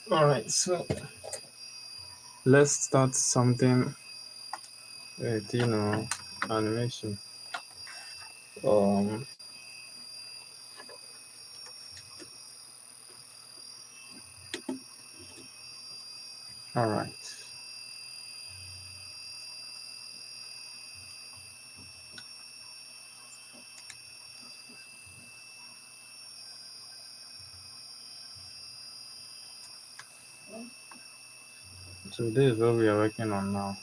All right, so let's start something with animation. Um, all right. So this is what we are working on now.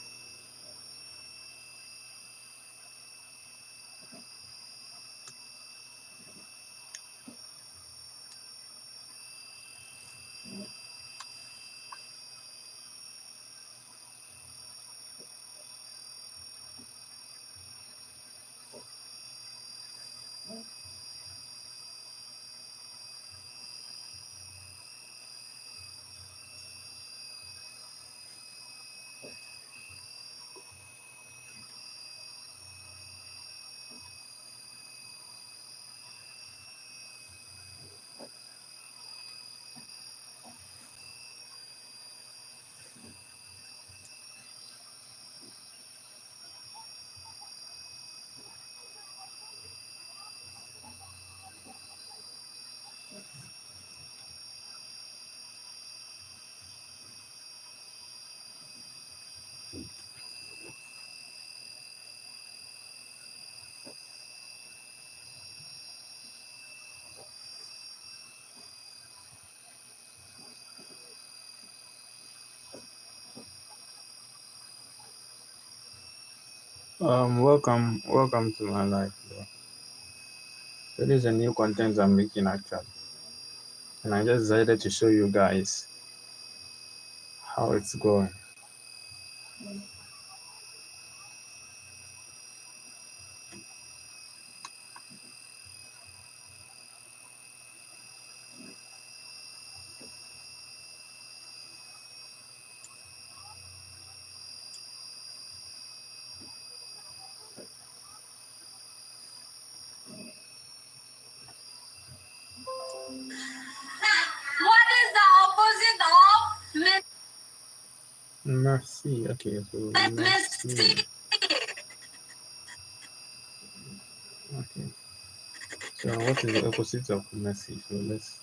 Welcome to my life, bro. So this is a new content I'm making actually, and I just decided to show you guys how it's going. What is the opposite of Merci. Okay, so merci. misty? Okay. So what is the opposite of messy? So let's.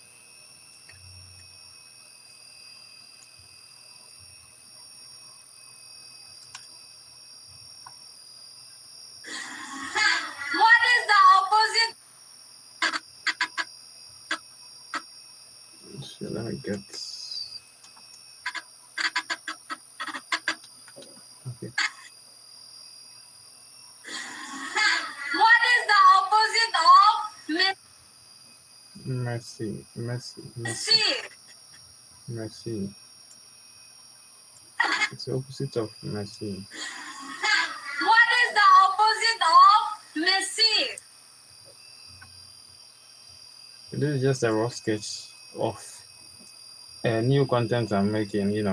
What is the opposite? Should I get? Okay. What is the opposite of Merci. Merci. Merci. misty? Merci. It's the opposite of merci. What is the opposite of messy? This is just a rough sketch of a new content I'm making. What is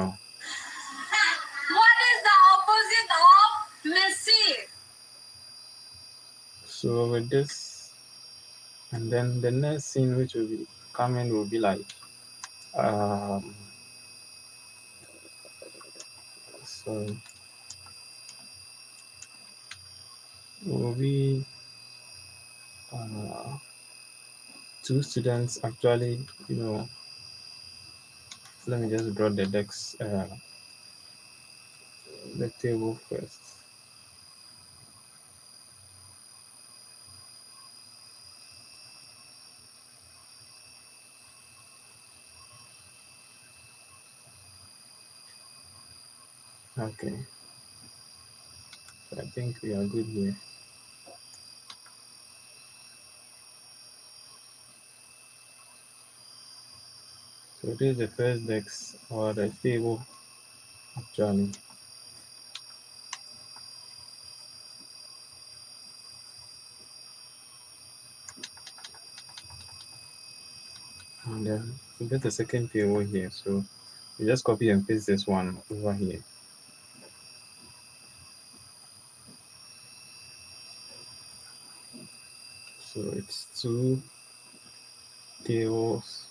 the opposite of messy? So with this, and then the next scene which will be coming will be like, um, so will be uh, two students actually. Let me just draw the decks, the table first. Okay, so I think we are good here. So this is the first decks or the table actually. And then we get the second table here. So you just copy and paste this one over here. So it's two tables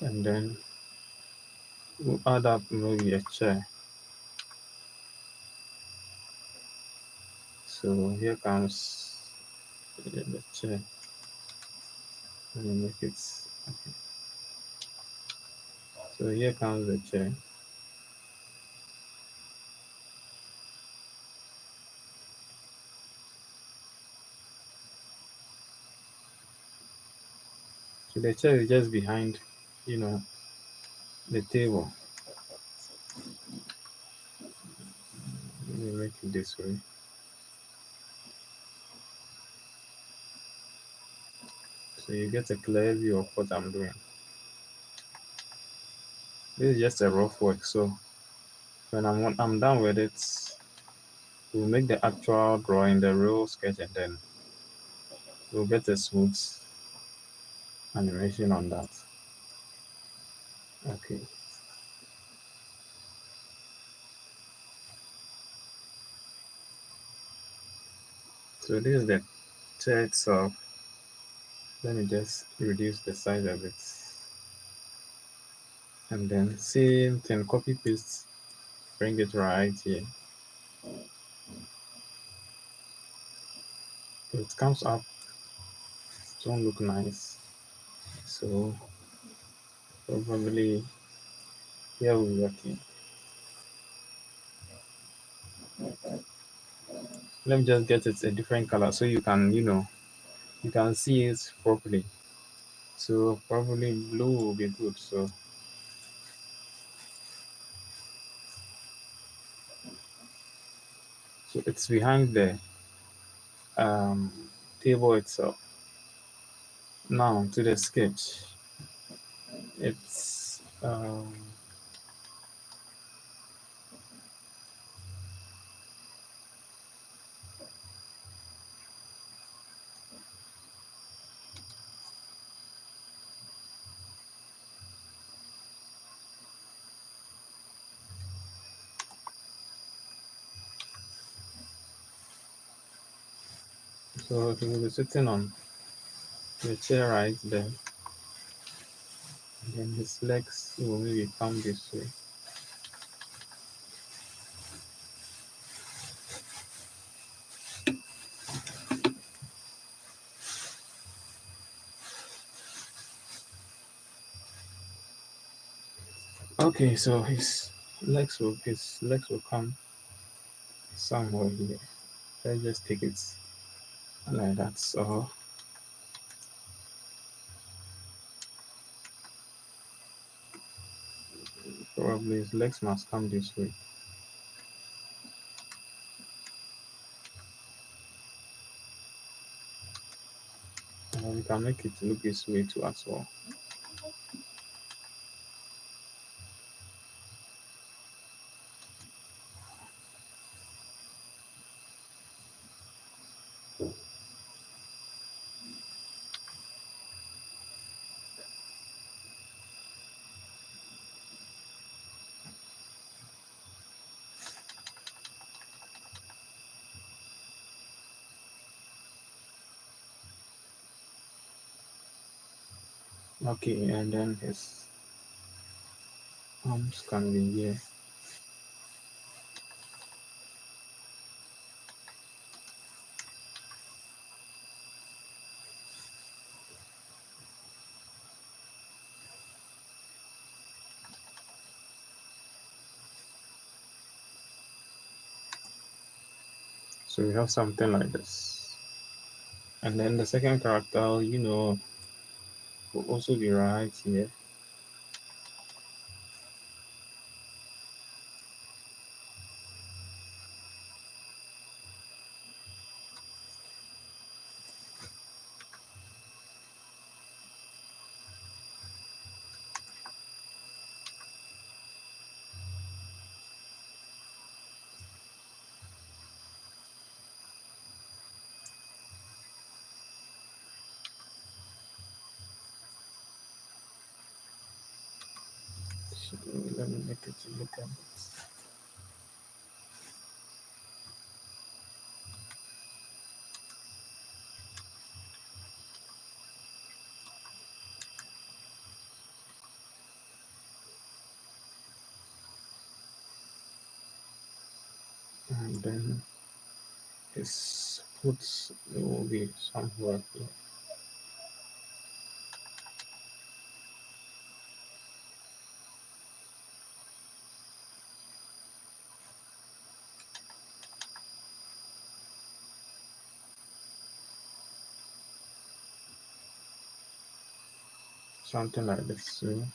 and then we'll add up maybe a chair. So here comes the chair. Let me make it okay. So here comes the chair. So the chair is just behind, you know, the table. Let me make it this way. So you get a clear view of what I'm doing. This is just a rough work. So when I'm done with it, we'll make the actual drawing, the real sketch, and then we'll get a smooth animation on that. Okay. So this is the chair itself. Let me just reduce the size of it. And then same thing, copy paste, bring it right here. It comes up, it won't look nice. So probably here we're working. Let me just get it a different color so you can, you can see it properly. So probably blue will be good. So it's behind the um, table itself. Now to the sketch. It's so he will be sitting on the chair right there. And then his legs will maybe come this way. Okay, so his legs will come somewhere here. Let's just take it like that. So probably his legs must come this way. And we can make it look this way too as well. Okay, and then his arms can be here. So we have something like this. And then the second character, will also be right here. So let me make it look a bit. and then his foot will be somewhere here. Something like this, you know.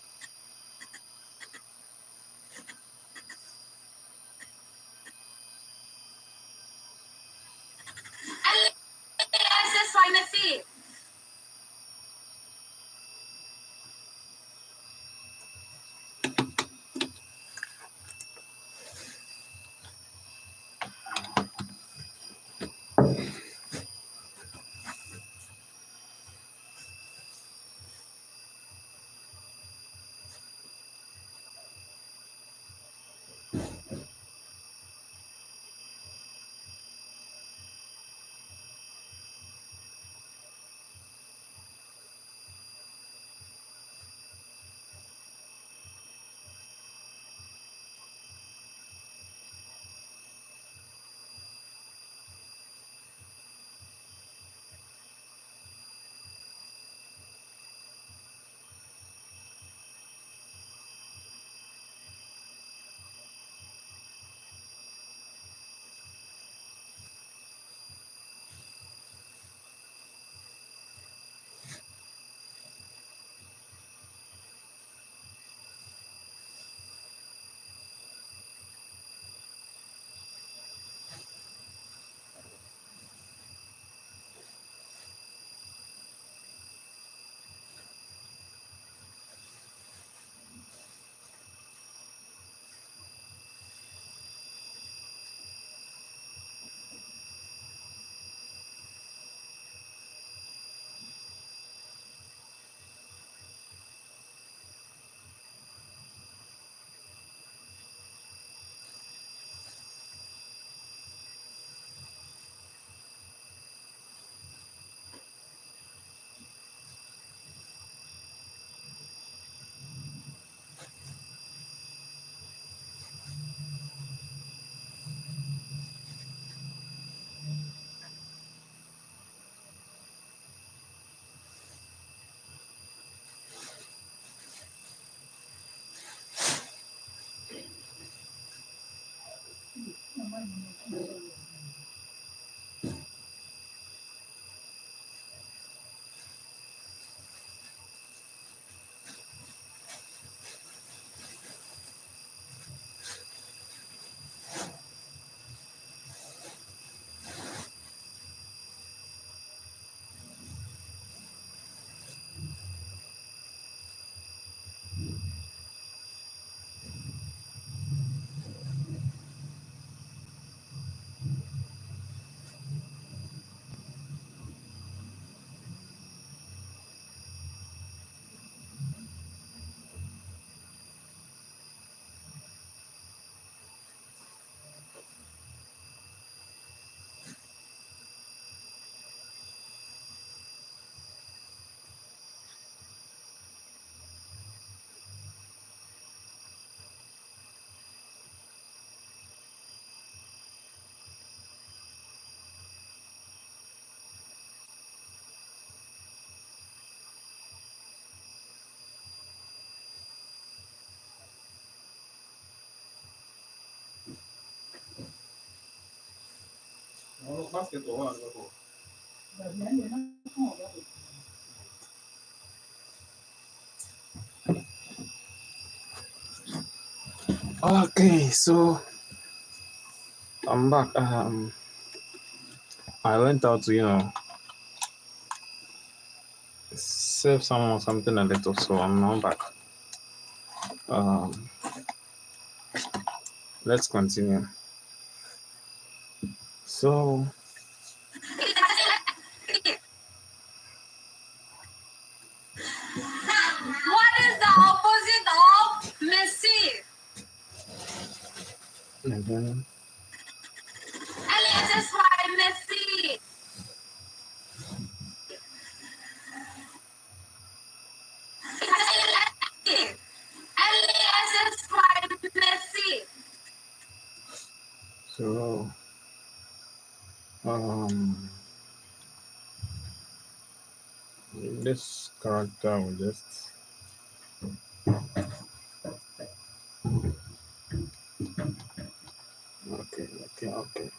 LASS pharmacy. Okay, so I'm back. I went out to, save someone something a little, so I'm now back. Um, let's continue. So, What is the opposite of messy? and then, LASS messy. LASS messy. so this character will just okay.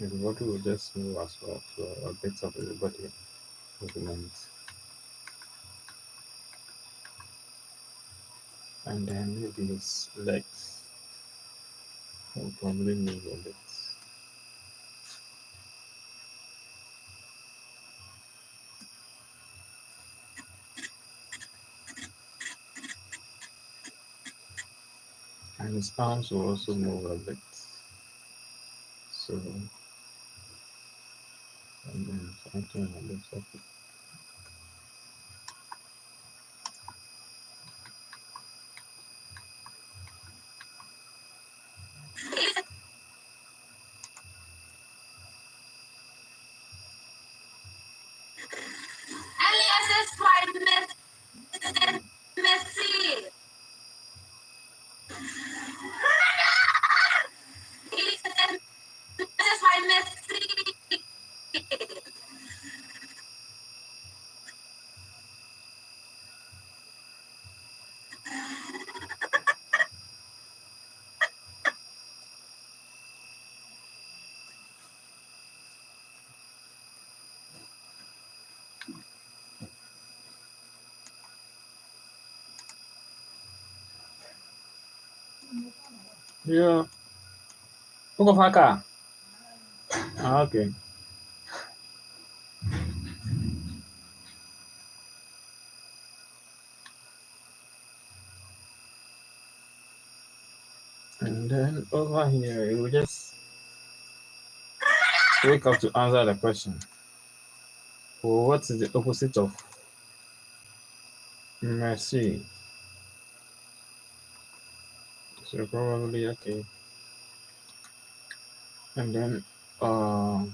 The body will just move as well, so a bit of the body movement, and then maybe his legs will probably move a bit. And his arms will also move a bit. So, and then something like this. Okay. Elias is my Messi. This is my Messi. Yeah. Look of Haka. Ah, okay. And then over here, you will just wake up to answer the question. Well, what is the opposite of mercy? So probably okay. And then um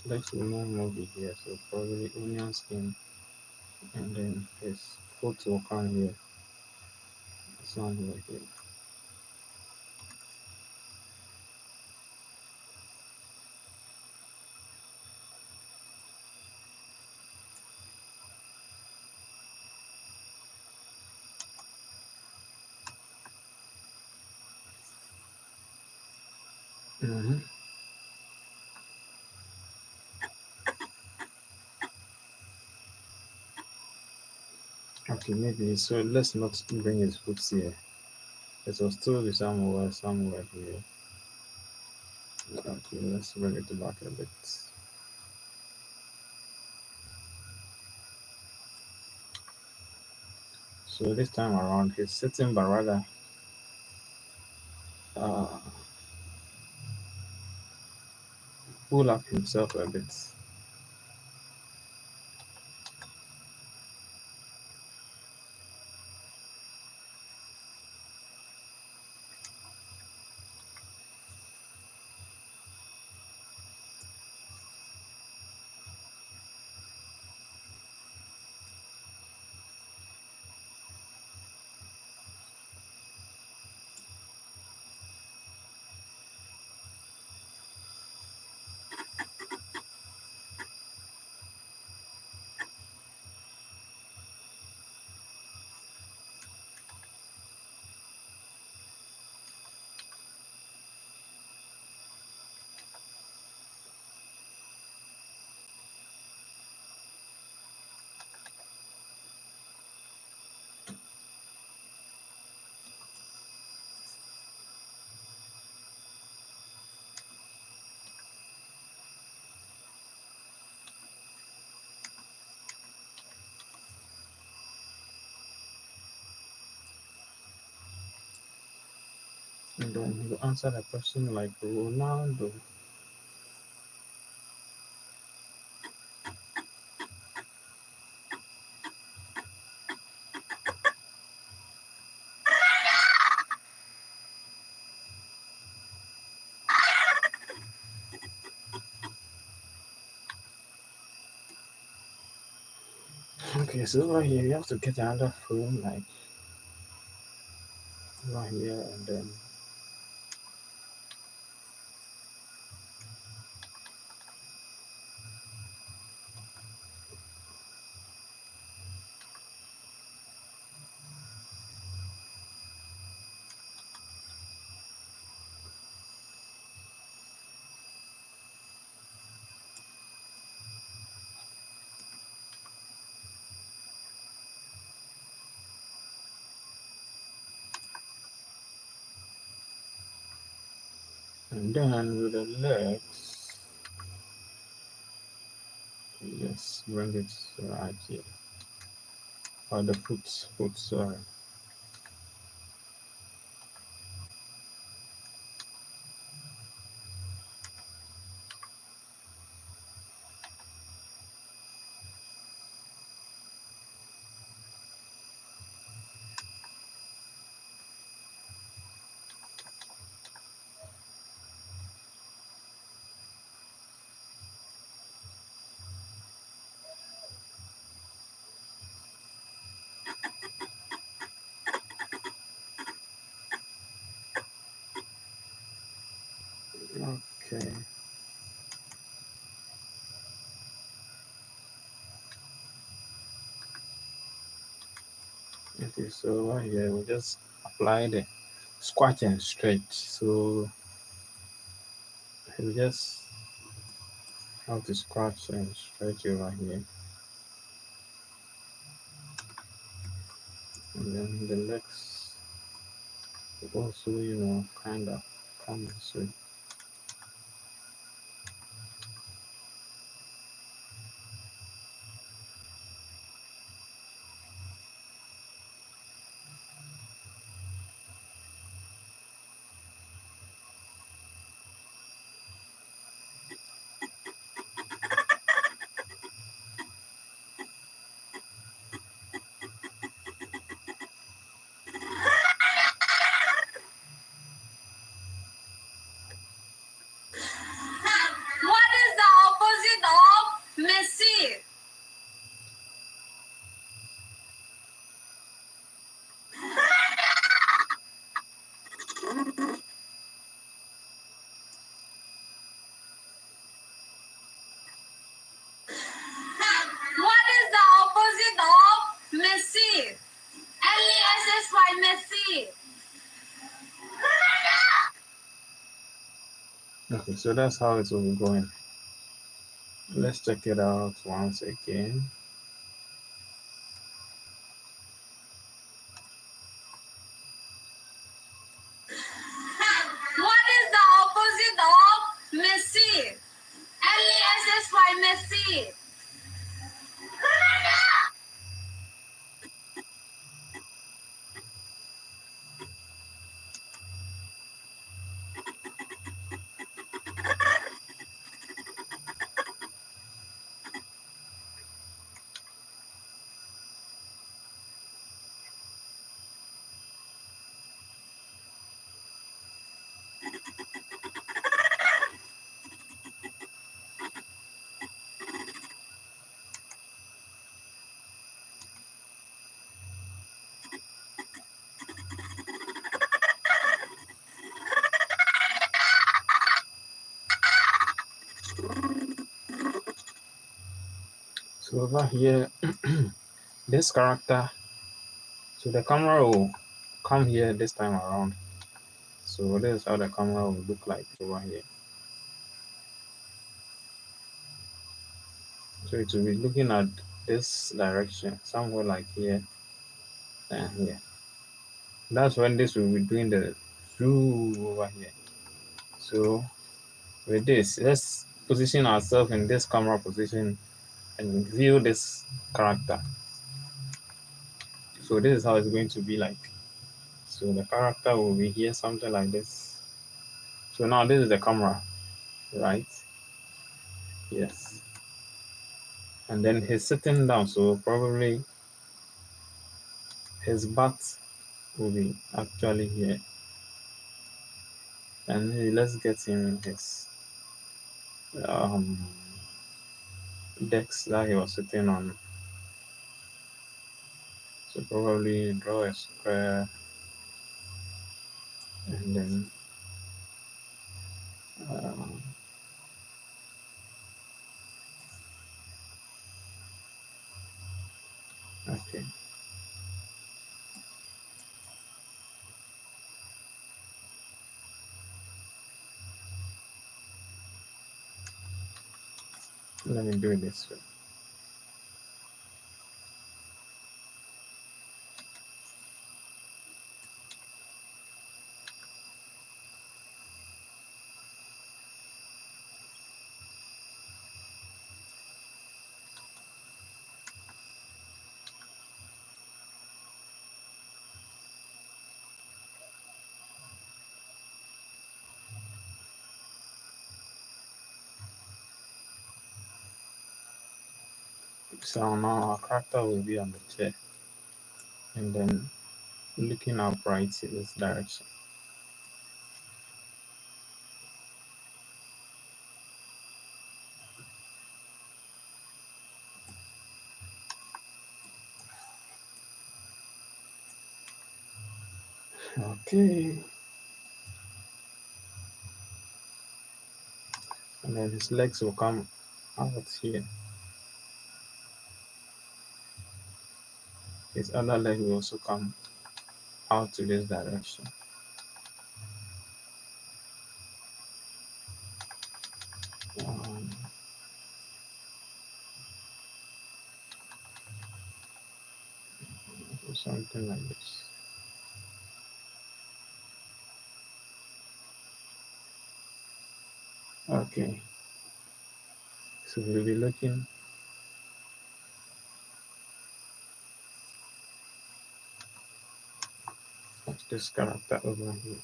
let's remove movie here. So probably onion skin, and then his foot will come here. Something like it. Mm-hmm. Okay, maybe so. Let's not bring his foot here. It will still be somewhere here. Okay, let's bring it back a bit. So this time around, he's sitting, but rather uh, pull up himself a bit. And then you answer the question like Ronaldo. Okay, so over here you have to get another phone like over here, and then with the legs, yes, bring it right here. Or the foot, sorry. Okay. Okay, so over here we just apply the squat and stretch. So we just have to scratch and stretch over here. And then the legs also, kind of come this way. What is the opposite of messy? What is the opposite of messy? Messy, messy. Okay, so that's how it will be going. Let's check it out once again. What is the opposite of messy? Messy. So over here, this character, so the camera will come here this time around. So this is how the camera will look like over here. So it will be looking at this direction, somewhere like here and here. That's when this will be doing the zoom over here. So with this, let's position ourselves in this camera position and view this character. So this is how it's going to be like. So the character will be here, something like this. So now this is the camera, right? Yes. And then he's sitting down, so probably his butt will be actually here. And let's get him his desk that he was sitting on. So probably draw a square and then um, okay. Let me do it this way. So now our character will be on the chair and then looking upright in this direction. Okay. And then his legs will come out here. His other leg will also come out to this direction. Um, something like this. Okay. So we'll be looking at this character over here.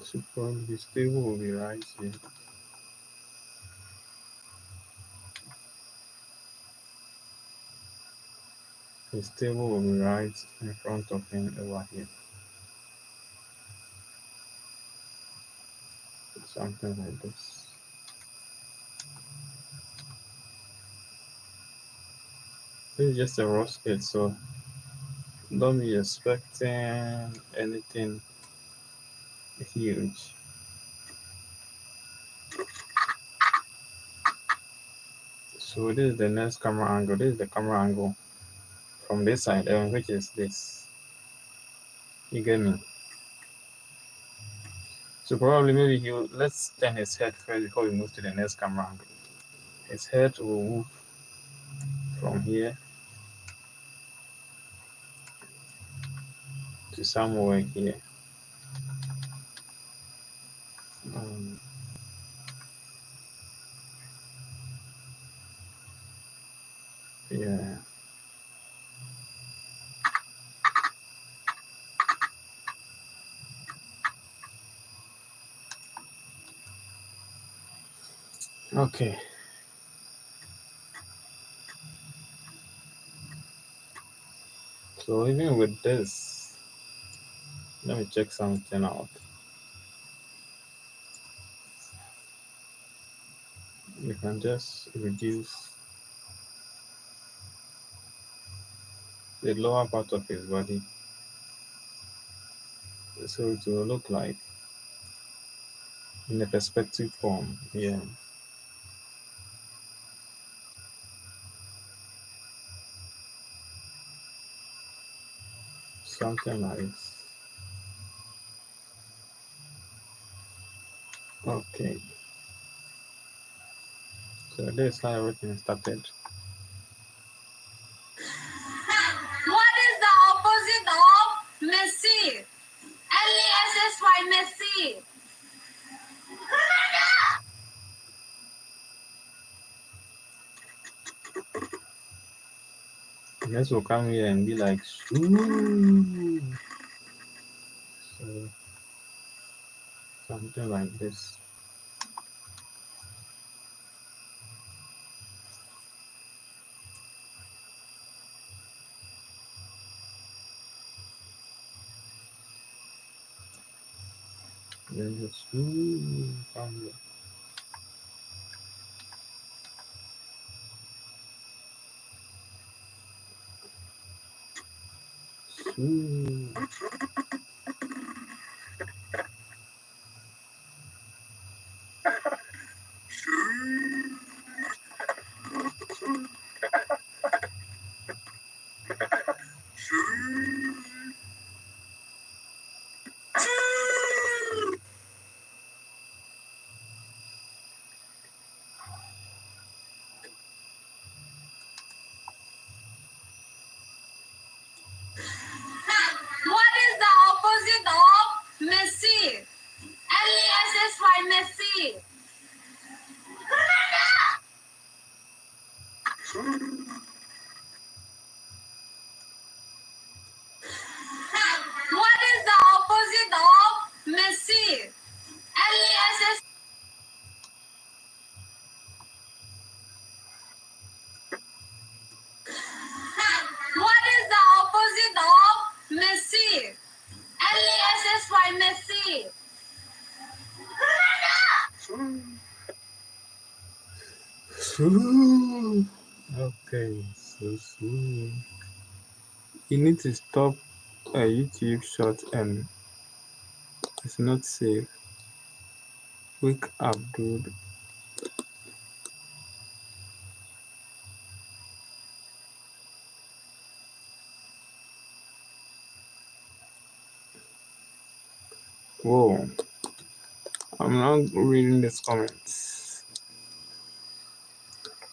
So probably this table will be right here. His table will be right in front of him over here. Something like this. This is just a raw sketch, so don't be expecting anything huge. So this is the next camera angle. This is the camera angle from this side, which is this. You get me? So probably maybe let's turn his head first before we move to the next camera angle. His head will move from here to somewhere here. Um, yeah. Okay. So even with this, let me check something out. You can just reduce the lower part of his body so it will look like in a perspective form. Yeah. Something like this. Okay. So this is how everything started. What is the opposite of messy? L-E-S-S-Y, messy. This will come here and be like, ooh. So something like this. Then just ooh, come here. Ooh. What is the opposite of messy? L-E-S-S-Y, messy. What is the opposite of messy? L-E-S-S. What is the opposite of messy? L-E-S-S-Y, messy. Ooh. Okay, so you need to stop a YouTube short and it's not safe. Wake up, dude. Whoa, I'm not reading this comments.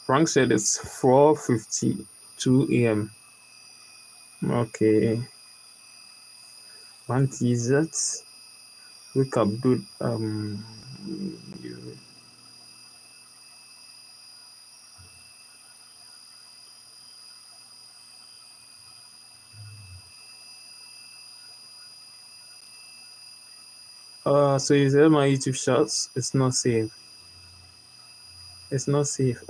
Frank said it's 4:52 a.m. Okay. One t-shirt. Wake up, dude. You, so you said my YouTube shorts. It's not safe. It's not safe.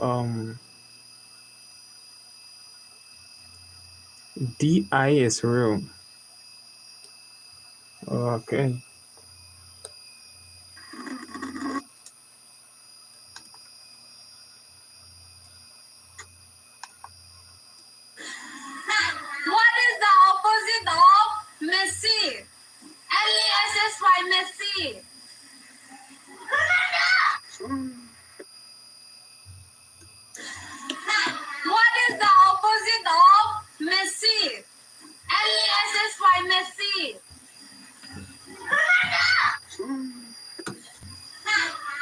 DI is real. Okay. What is the opposite of messy? L-E-S-S-Y, messy. What is the opposite of messy? L-E-S-S-Y, messy.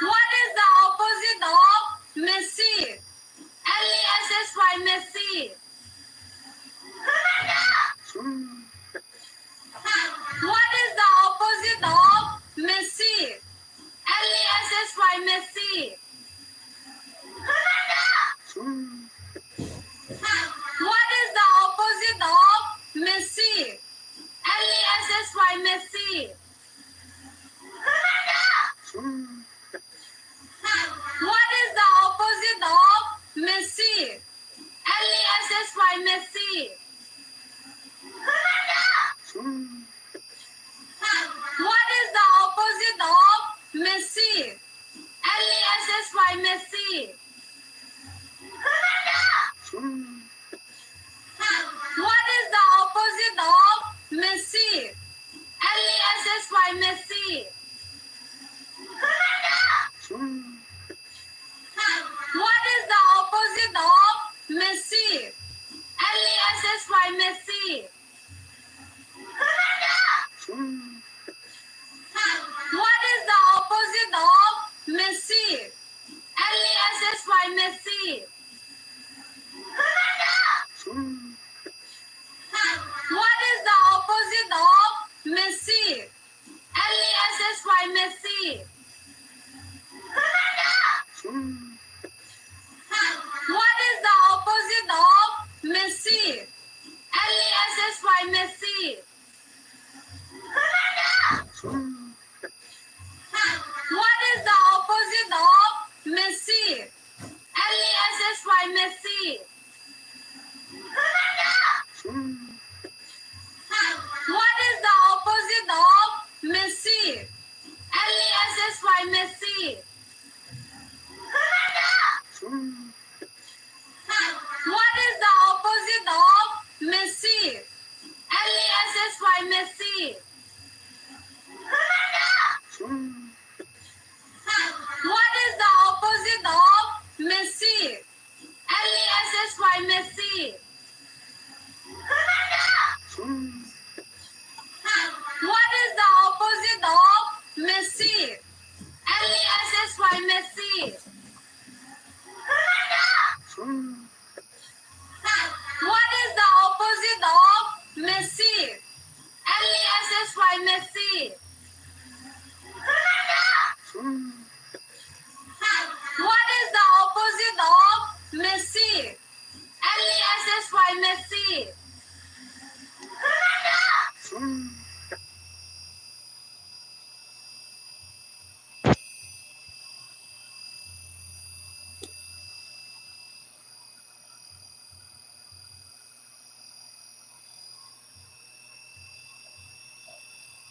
What is the opposite of messy? L-E-S-S-Y, messy. What is the opposite of messy? L-E-S-S-Y, messy. What is the opposite of messy? L-E-S-S-Y, messy. What is the opposite of messy? L-E-S-S-Y, messy. What is the opposite of messy? L-E-S-S-Y, messy. What is the opposite of messy? What is the opposite of messy? Messy. Messy. What is the opposite of messy? Messy. What is the opposite of messy? Messy. What is the opposite of messy? Messy. What is the opposite of messy? Messy. What is the opposite of messy? Messy.